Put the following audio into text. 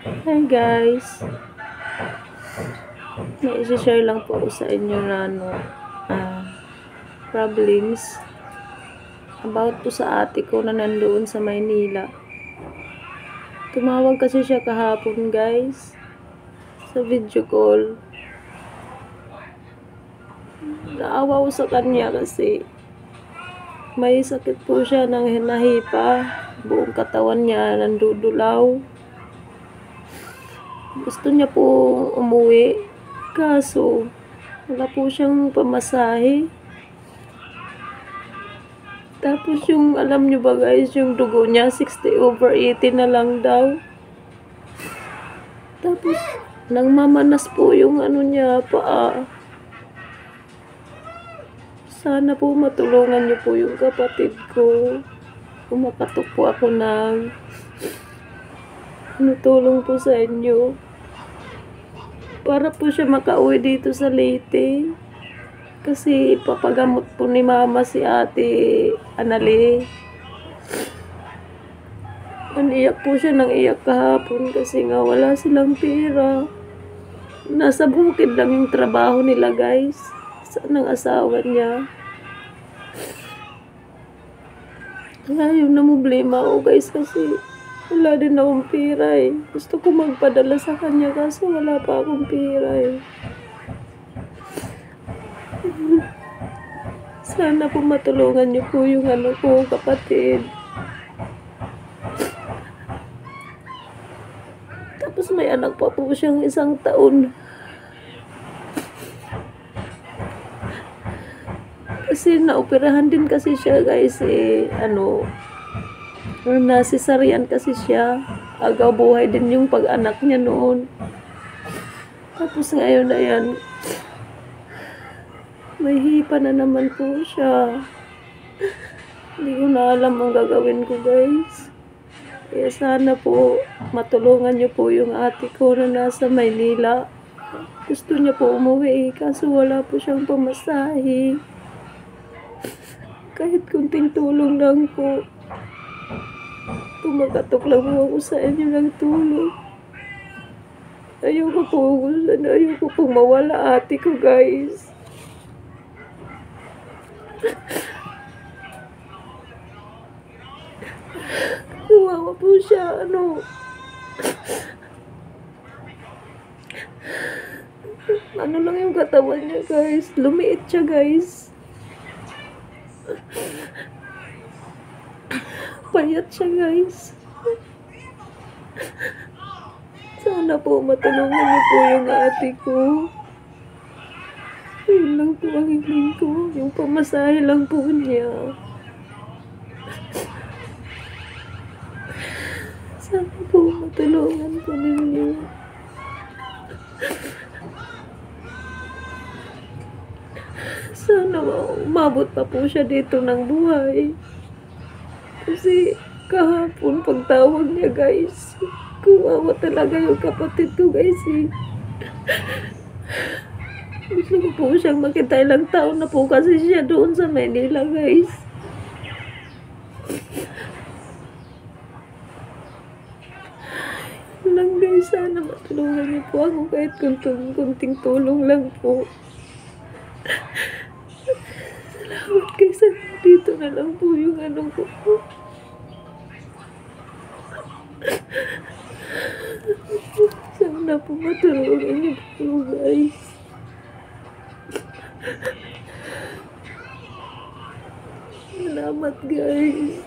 Hi guys, may isi-share lang po ako sa inyo na ah, problems about po sa ate ko na nandoon sa Maynila. Tumawag kasi siya kahapon guys sa video call. Naawa ko sa kanya kasi may sakit po siya ng nahipa. Buong katawan niya nandudulaw. Gusto niya po umuwi, kaso wala po siyang pamasahe. Tapos yung, alam nyo ba guys, yung dugo niya 60/80 na lang daw. Tapos nangmamanas po yung ano niya, paa. Sana po matulungan niyo po yung kapatid ko. Kumakatok po ako ng tulong po sa inyo. Para po siya makauwi dito sa Leyte. Kasi ipapagamot po ni mama si ate Anali. Iyak po siya ng iyak kahapon kasi nga wala silang pera. Nasa bukid lang yung trabaho nila guys. Saan ang asawa niya? Kaya yung namumblema ako guys kasi wala din akong pera eh. Gusto ko magpadala sa kanya kasi wala pa akong pera eh. Sana po matulungan niyo po yung ano ko, kapatid. Tapos may anak pa po siyang 1 taon. Kasi naoperahan din kasi siya guys eh, nasisaryan kasi siya. Agaw buhay din yung pag-anak niya noon. Tapos ngayon na yan, may hipa na naman po siya. Hindi ko na alam ang gagawin ko guys. Kaya sana po matulungan niyo po yung ate ko na nasa Maynila. Gusto niya po umuwi kaso wala po siyang pamasahe. Kahit kunting tulong lang po. Kumakatok lang po ako sa inyo ng tulong. Ayoko po mawala ate ko guys. Kawawa po siya, ano lang yung katawan niya guys. Lumiit siya guys. Payat siya guys. Sana po matulungan niyo po yung ate ko. Yun lang po ang hiling ko. Yung pamasahe lang po niya. Sana po matulungan po ninyo. Sana umabot pa po siya dito ng buhay. Kasi kahapon pagtawag niya guys, kuwawa talaga yung kapatid ko guys eh. Gusto ko po siyang makita, ilang taon na po kasi siya doon sa Manila guys. Lang guys, sana matulungan niyo po ako kahit kunting tulong lang po. Salamat guys, dito na lang po yung ko po. Sana po matulungan niyo po guys. Salamat guys.